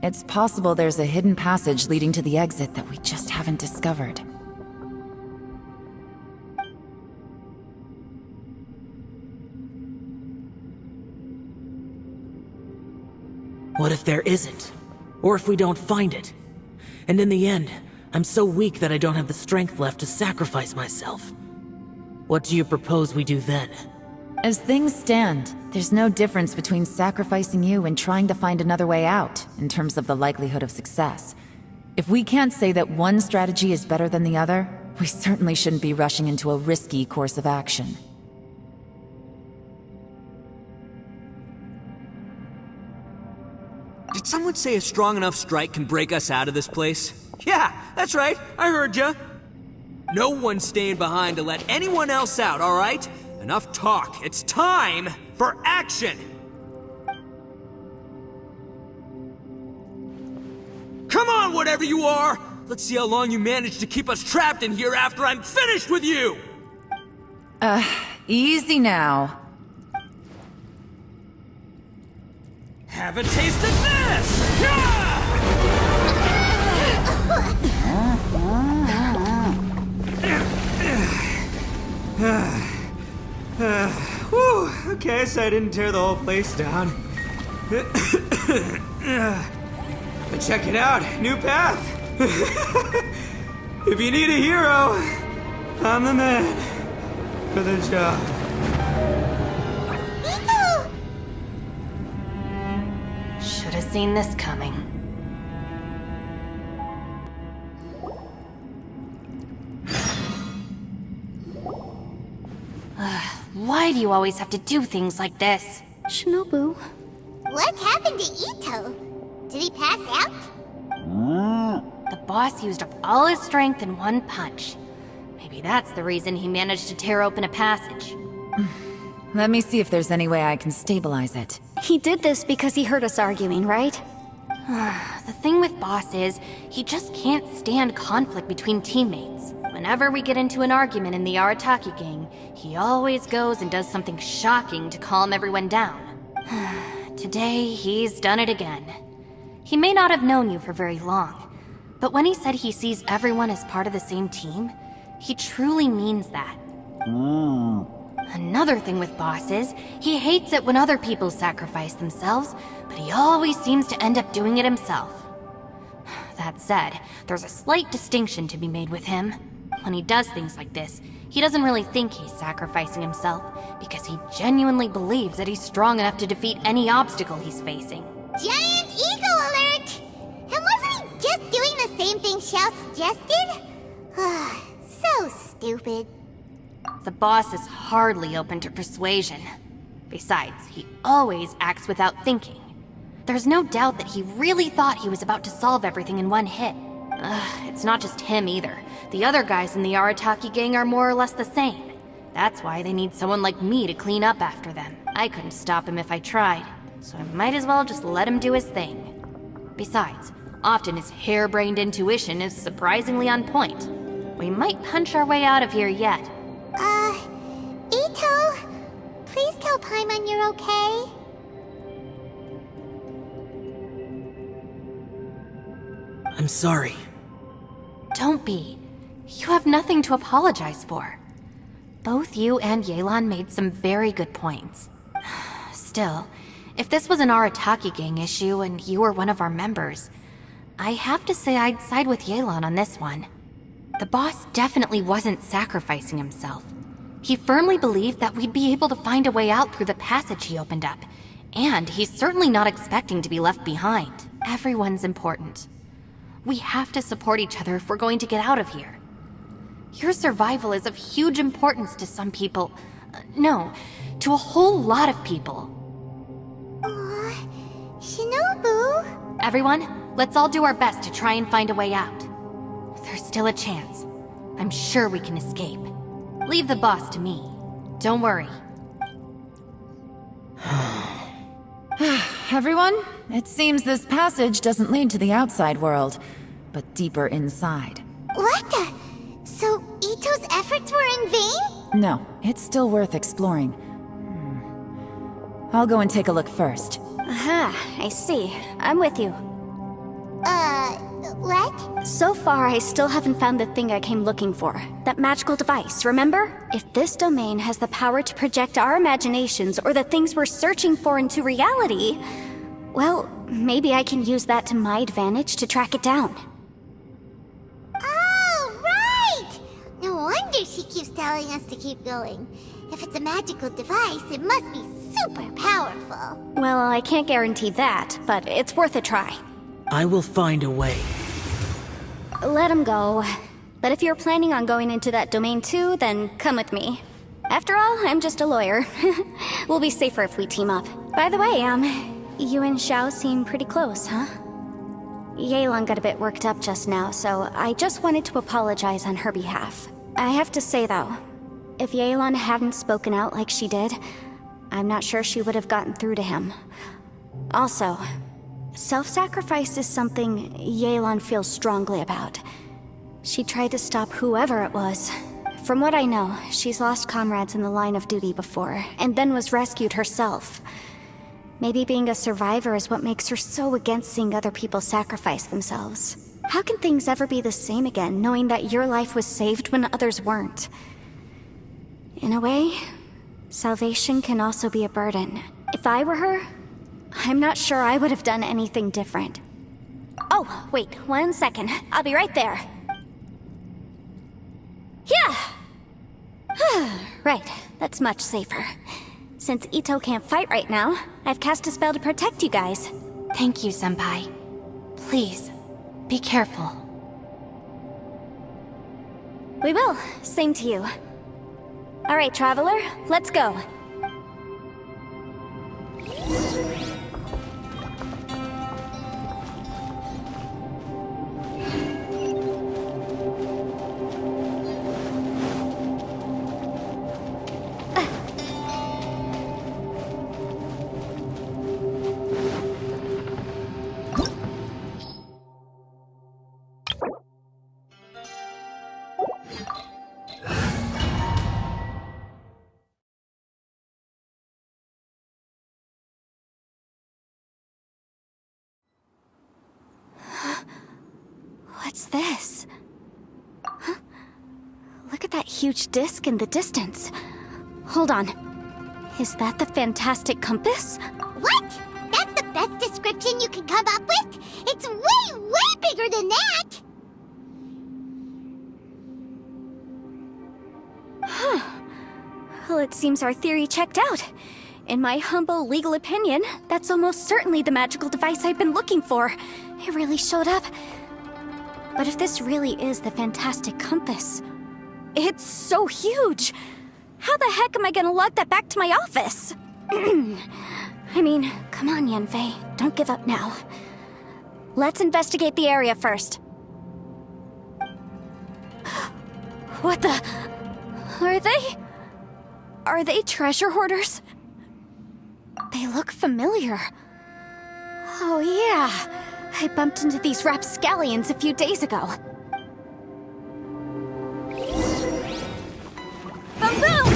It's possible there's a hidden passage leading to the exit that we just haven't discovered. What if there isn't? Or if we don't find it? And in the end, I'm so weak that I don't have the strength left to sacrifice myself. What do you propose we do then? As things stand, there's no difference between sacrificing you and trying to find another way out, in terms of the likelihood of success. If we can't say that one strategy is better than the other, we certainly shouldn't be rushing into a risky course of action. Did someone say a strong enough strike can break us out of this place? Yeah, that's right. I heard ya. No one's staying behind to let anyone else out, all right? Enough talk. It's time for action! Come on, whatever you are! Let's see how long you manage to keep us trapped in here after I'm finished with you! Easy now. Have a taste of this! Yeah! Whew, okay, so I didn't tear the whole place down. But check it out, new path. If you need a hero, I'm the man for the job. Should have seen this coming. Why do you always have to do things like this? Shinobu. What happened to Ito? Did he pass out? The boss used up all his strength in one punch. Maybe that's the reason he managed to tear open a passage. Let me see if there's any way I can stabilize it. He did this because he heard us arguing, right? The thing with Boss is, he just can't stand conflict between teammates. Whenever we get into an argument in the Arataki gang, he always goes and does something shocking to calm everyone down. Today, he's done it again. He may not have known you for very long, but when he said he sees everyone as part of the same team, he truly means that. Another thing with Boss is, he hates it when other people sacrifice themselves, but he always seems to end up doing it himself. That said, there's a slight distinction to be made with him. When he does things like this, he doesn't really think he's sacrificing himself, because he genuinely believes that he's strong enough to defeat any obstacle he's facing. Giant ego alert! And wasn't he just doing the same thing Xiao suggested? So stupid. The boss is hardly open to persuasion. Besides, he always acts without thinking. There's no doubt that he really thought he was about to solve everything in one hit. It's not just him either. The other guys in the Arataki gang are more or less the same. That's why they need someone like me to clean up after them. I couldn't stop him if I tried, so I might as well just let him do his thing. Besides, often his harebrained intuition is surprisingly on point. We might punch our way out of here yet. Ito, please tell Paimon you're okay. I'm sorry. Don't be. You have nothing to apologize for. Both you and Yelan made some very good points. Still, if this was an Arataki gang issue and you were one of our members, I have to say I'd side with Yelan on this one. The boss definitely wasn't sacrificing himself. He firmly believed that we'd be able to find a way out through the passage he opened up, and he's certainly not expecting to be left behind. Everyone's important. We have to support each other if we're going to get out of here. Your survival is of huge importance to some people. No, to a whole lot of people. Shinobu? Everyone, let's all do our best to try and find a way out. There's still a chance. I'm sure we can escape. Leave the boss to me. Don't worry. Everyone, it seems this passage doesn't lead to the outside world, but deeper inside. What the? So Ito's efforts were in vain? No, it's still worth exploring. I'll go and take a look first. Aha, I see. I'm with you. What? So far, I still haven't found the thing I came looking for. That magical device, remember? If this domain has the power to project our imaginations or the things we're searching for into reality, well, maybe I can use that to my advantage to track it down. Oh, right! No wonder she keeps telling us to keep going. If it's a magical device, it must be super powerful. Well, I can't guarantee that, but it's worth a try. I will find a way. Let him go. But if you're planning on going into that domain too, then come with me. After all, I'm just a lawyer. We'll be safer if we team up. By the way, you and Xiao seem pretty close, huh? Yelan got a bit worked up just now, so I just wanted to apologize on her behalf. I have to say though, if Yelan hadn't spoken out like she did, I'm not sure she would have gotten through to him. Also, self-sacrifice is something Yelan feels strongly about. She tried to stop whoever it was. From what I know, she's lost comrades in the line of duty before, and then was rescued herself. Maybe being a survivor is what makes her so against seeing other people sacrifice themselves. How can things ever be the same again, knowing that your life was saved when others weren't? In a way, salvation can also be a burden. If I were her, I'm not sure I would have done anything different. Oh, wait, 1 second. I'll be right there. Yeah! Right, that's much safer. Since Ito can't fight right now, I've cast a spell to protect you guys. Thank you, Senpai. Please, be careful. We will. Same to you. All right, Traveler, let's go. What's this? Huh? Look at that huge disc in the distance. Hold on. Is that the fantastic compass? What? That's the best description you can come up with? It's way, way bigger than that! Well, it seems our theory checked out. In my humble legal opinion, that's almost certainly the magical device I've been looking for. It really showed up. But if this really is the fantastic compass, it's so huge! How the heck am I gonna lug that back to my office? I mean, come on, Yanfei. Don't give up now. Let's investigate the area first. What the... Are they treasure hoarders? They look familiar. Oh yeah, I bumped into these rapscallions a few days ago. Boom boom!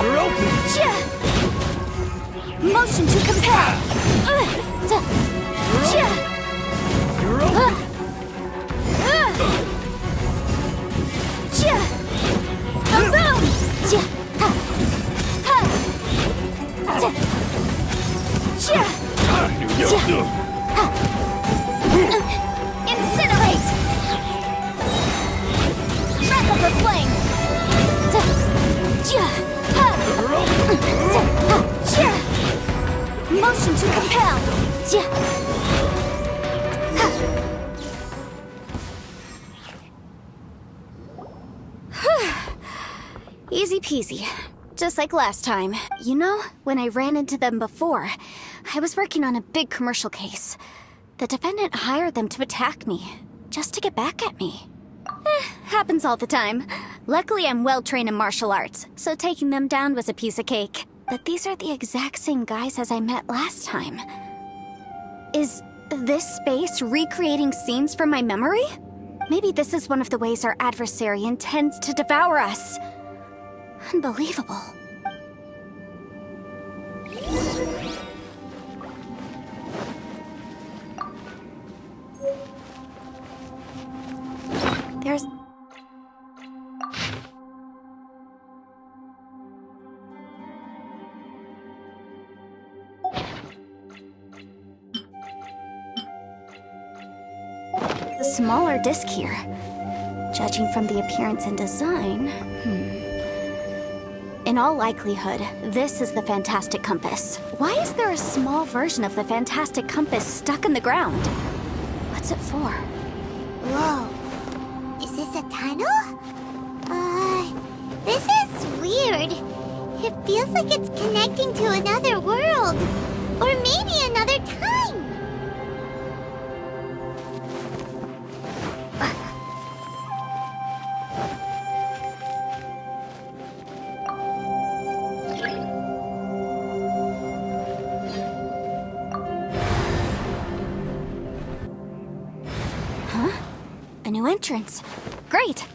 You're open! Motion to compel! You're open! Boom! Incinerate! Wrap up her flame! Motion to compel! Easy peasy. Just like last time. You know, when I ran into them before, I was working on a big commercial case. The defendant hired them to attack me, just to get back at me. Happens all the time. Luckily, I'm well-trained in martial arts, so taking them down was a piece of cake. But these are the exact same guys as I met last time. Is this space recreating scenes from my memory? Maybe this is one of the ways our adversary intends to devour us. Unbelievable. There's... a smaller disc here. Judging from the appearance and design, In all likelihood, this is the Fantastic Compass. Why is there a small version of the Fantastic Compass stuck in the ground? What's it for? Whoa. Is this a tunnel? This is weird. It feels like it's connecting to another world. Or maybe another time. Huh? A new entrance. Great!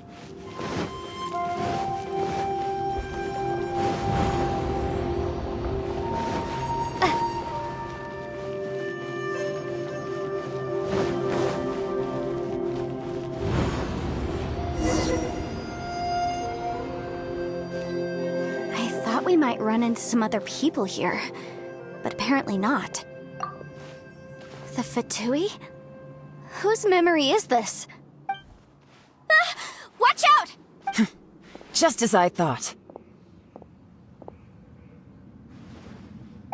We might run into some other people here, but apparently not. The Fatui? Whose memory is this? Watch out! Just as I thought.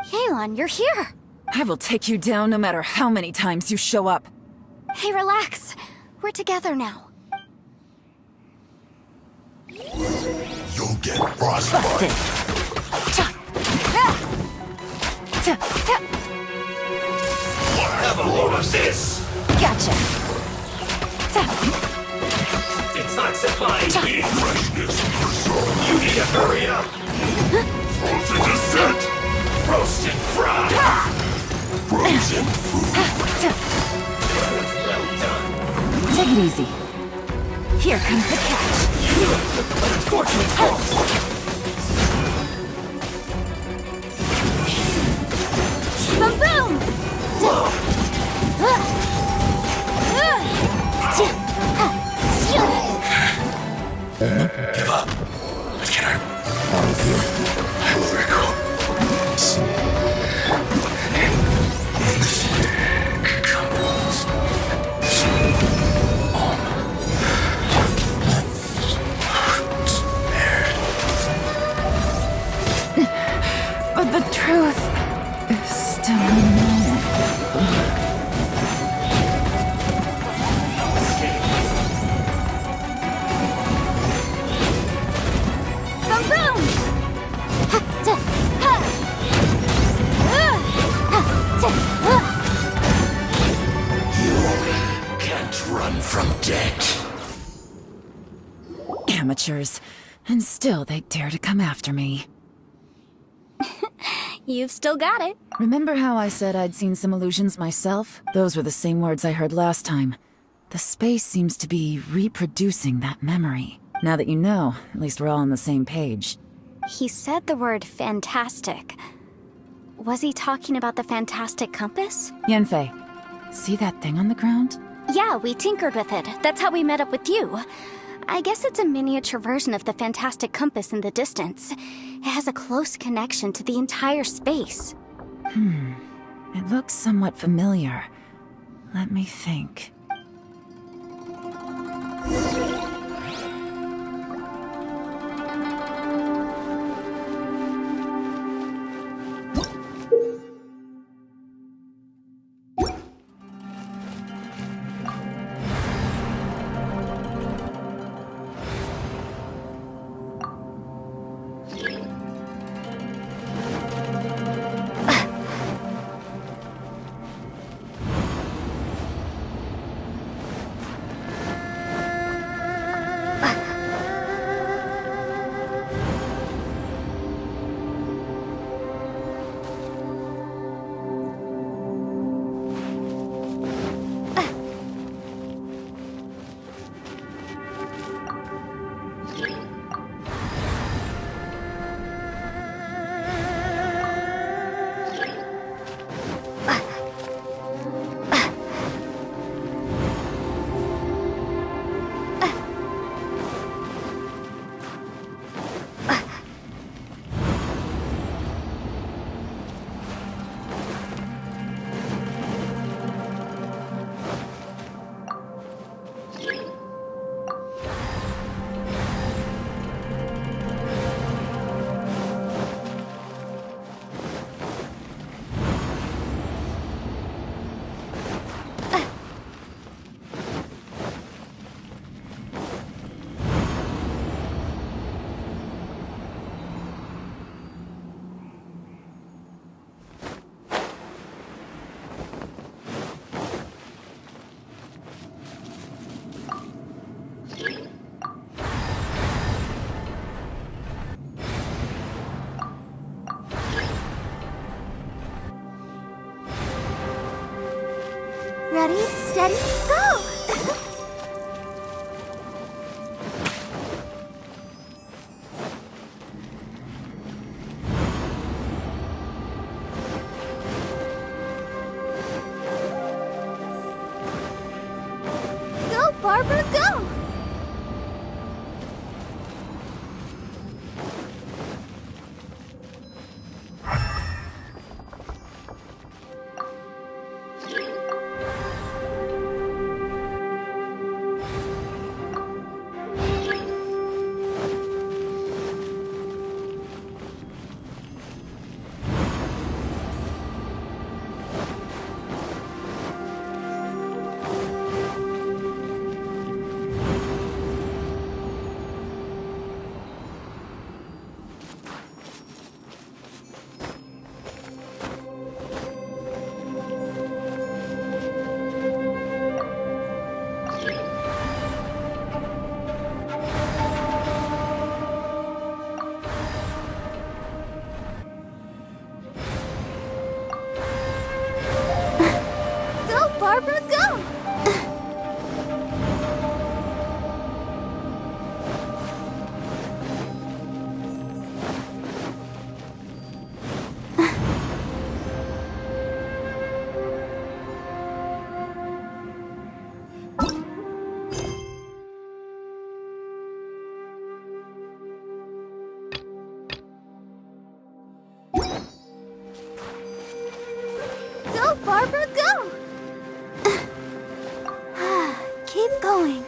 Yelan, you're here! I will take you down no matter how many times you show up. Hey, relax. We're together now. You'll get frostbite. Have a load of this. Gotcha. Detoxifying. Freshness preserved. You need to hurry up. Frozen dessert. Roasted fry. Frozen food. Well done. Take it easy. Here comes the catch. Unfortunate fault. Boom boom! Give up. But can I out of here? I will recall. But the truth is still unknown. creatures, and still they dare to come after me. You've still got it. Remember how I said I'd seen some illusions myself? Those were the same words I heard last time. The space seems to be reproducing that memory. Now that you know, at least we're all on the same page. He said the word fantastic. Was he talking about the fantastic compass? Yanfei, see that thing on the ground? Yeah, we tinkered with it. That's how we met up with you. I guess it's a miniature version of the fantastic compass in the distance. It has a close connection to the entire space. It looks somewhat familiar. Let me think. Ready, steady, go! Go, Barbara, go! Barbara, go! Go, Barbara, go! Keep going.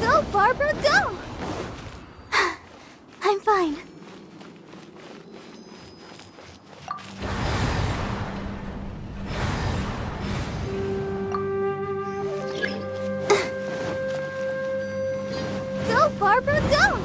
Go, Barbara, go! I'm fine. Barbara, go!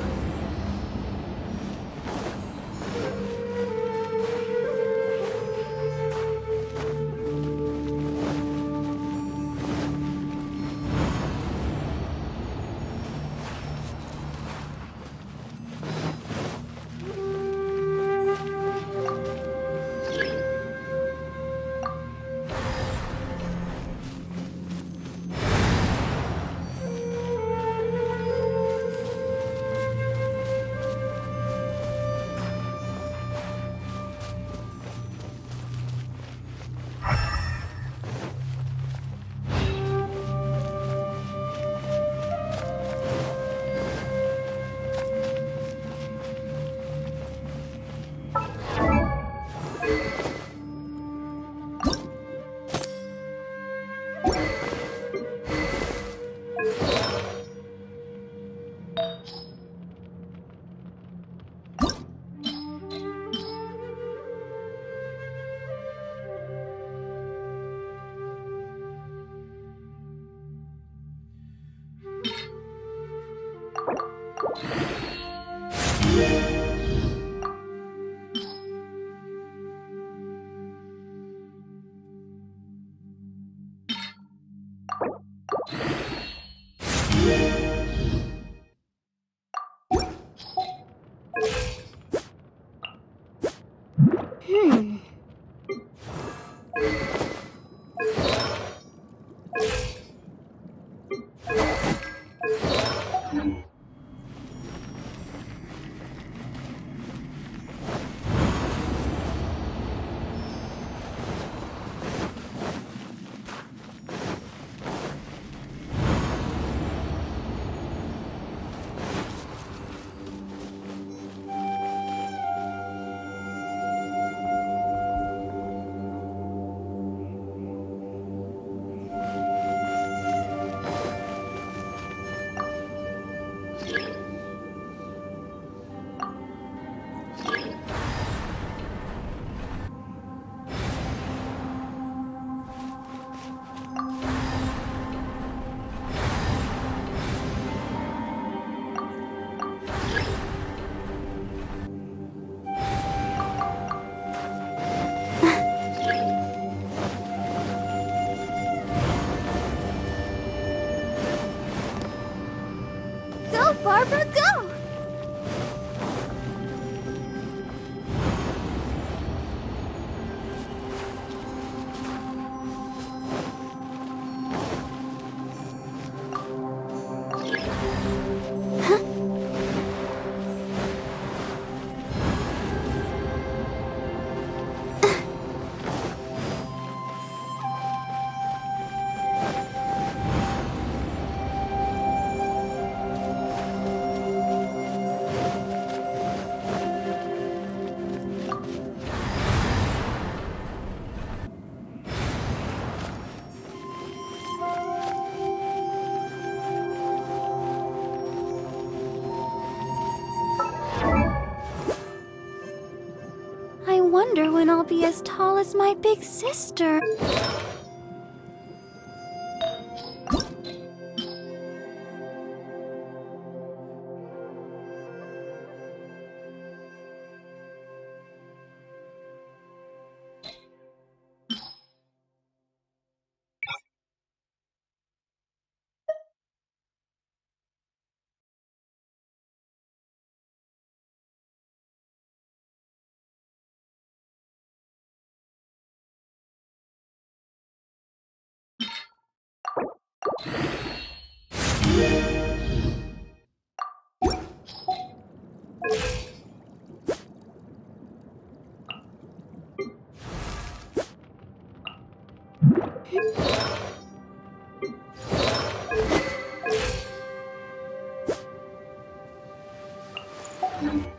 Barbara, go! I wonder when I'll be as tall as my big sister.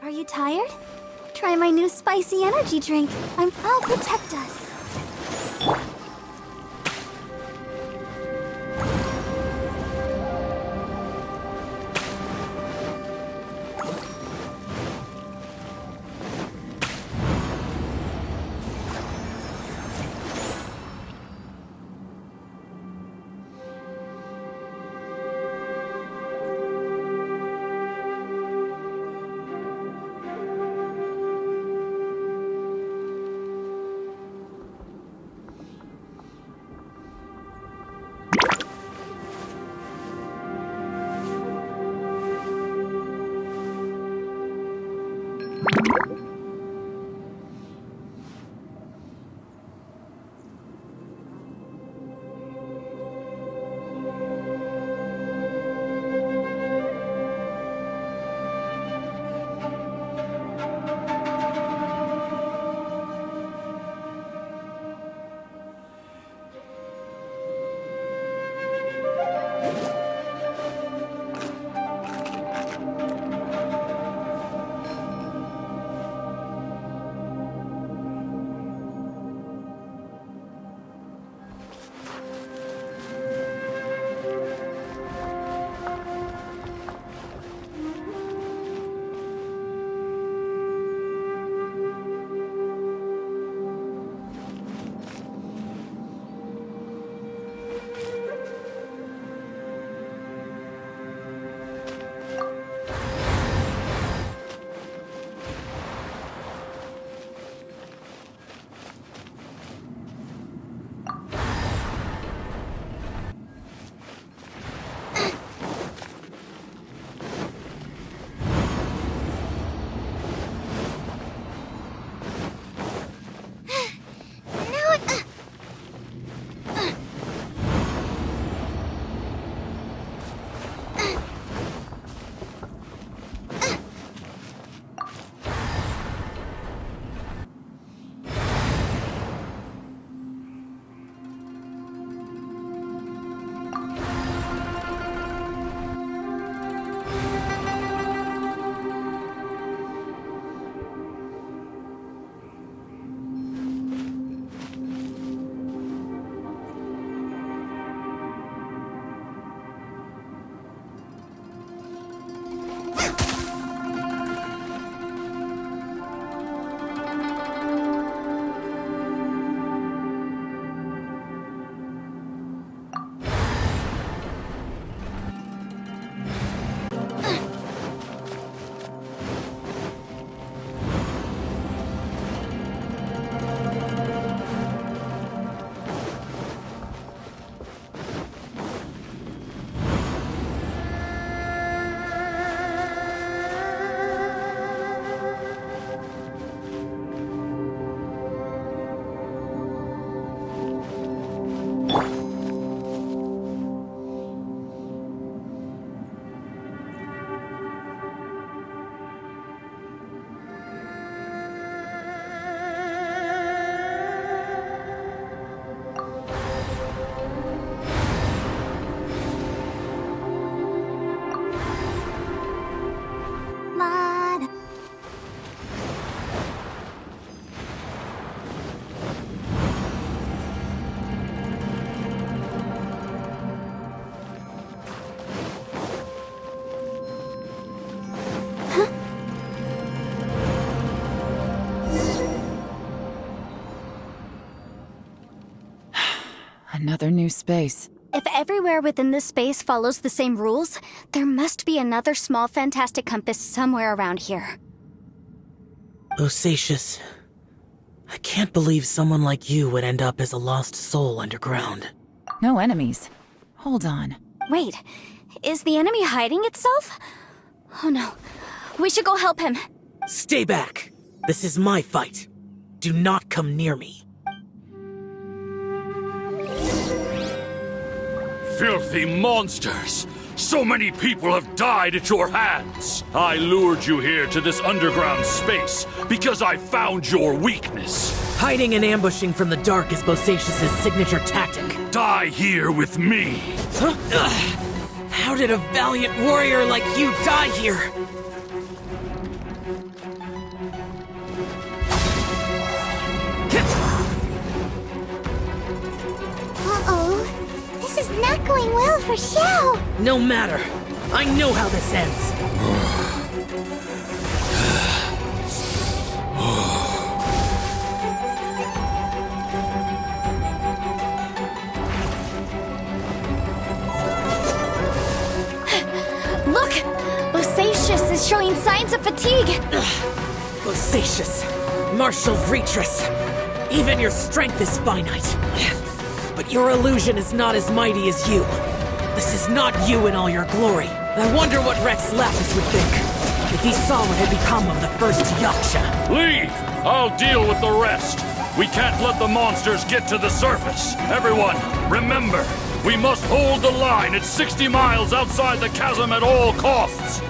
Are you tired? Try my new spicy energy drink. I'll protect us. Another new space. If everywhere within this space follows the same rules, there must be another small fantastic compass somewhere around here. Bosacious. I can't believe someone like you would end up as a lost soul underground. No enemies. Hold on. Wait, is the enemy hiding itself? Oh no, we should go help him. Stay back. This is my fight. Do not come near me. Filthy monsters! So many people have died at your hands! I lured you here to this underground space because I found your weakness. Hiding and ambushing from the dark is Bosacious' signature tactic. Die here with me! Huh? How did a valiant warrior like you die here? Uh-oh. This is not going well for Xiao. No matter. I know how this ends. Look! Bosacious is showing signs of fatigue! Bosacious, martial Vretress. Even your strength is finite. But your illusion is not as mighty as you. This is not you in all your glory. I wonder what Rex Lapis would think if he saw what had become of the first Yaksha. Leave! I'll deal with the rest. We can't let the monsters get to the surface. Everyone, remember, we must hold the line at 60 miles outside the chasm at all costs.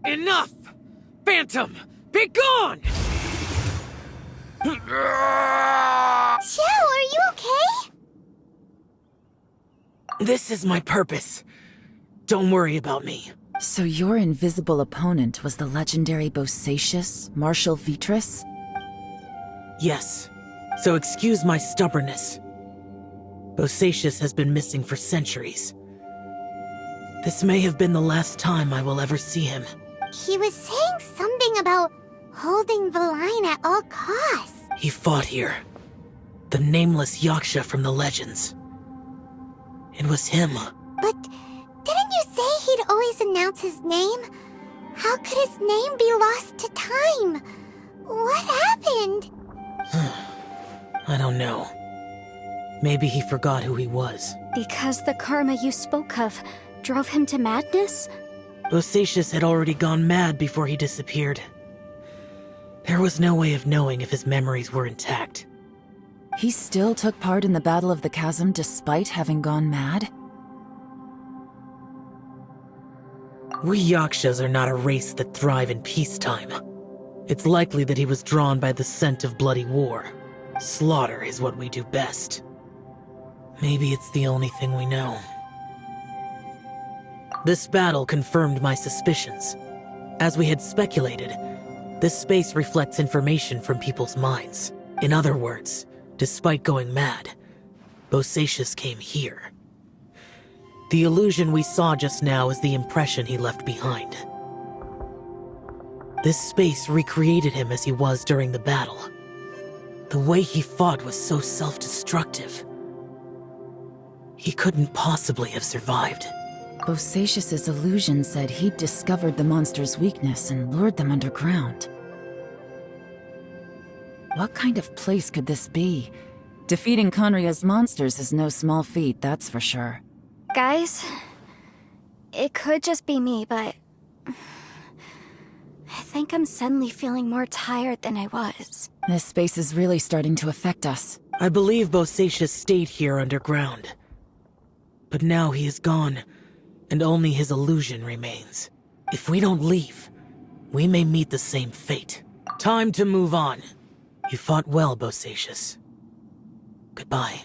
Enough! Phantom, be gone! Xiao, are you okay? This is my purpose. Don't worry about me. So your invisible opponent was the legendary Bosacious, Martial Vretress? Yes. So excuse my stubbornness. Bosacious has been missing for centuries. This may have been the last time I will ever see him. He was saying something about holding the line at all costs. He fought here. The nameless Yaksha from the legends. It was him. But didn't you say he'd always announce his name? How could his name be lost to time? What happened? I don't know. Maybe he forgot who he was. Because the karma you spoke of drove him to madness? Bosacious had already gone mad before he disappeared. There was no way of knowing if his memories were intact. He still took part in the Battle of the Chasm despite having gone mad? We Yakshas are not a race that thrive in peacetime. It's likely that he was drawn by the scent of bloody war. Slaughter is what we do best. Maybe it's the only thing we know. This battle confirmed my suspicions. As we had speculated, this space reflects information from people's minds. In other words, despite going mad, Bosacious came here. The illusion we saw just now is the impression he left behind. This space recreated him as he was during the battle. The way he fought was so self-destructive. He couldn't possibly have survived. Bosacious's illusion said he'd discovered the monster's weakness and lured them underground. What kind of place could this be? Defeating Conria's monsters is no small feat, that's for sure. Guys, it could just be me, but I think I'm suddenly feeling more tired than I was. This space is really starting to affect us. I believe Bosacious stayed here underground. But now he is gone, and only his illusion remains. If we don't leave, we may meet the same fate. Time to move on. You fought well, Bosacious. Goodbye.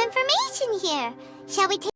information here. Shall we take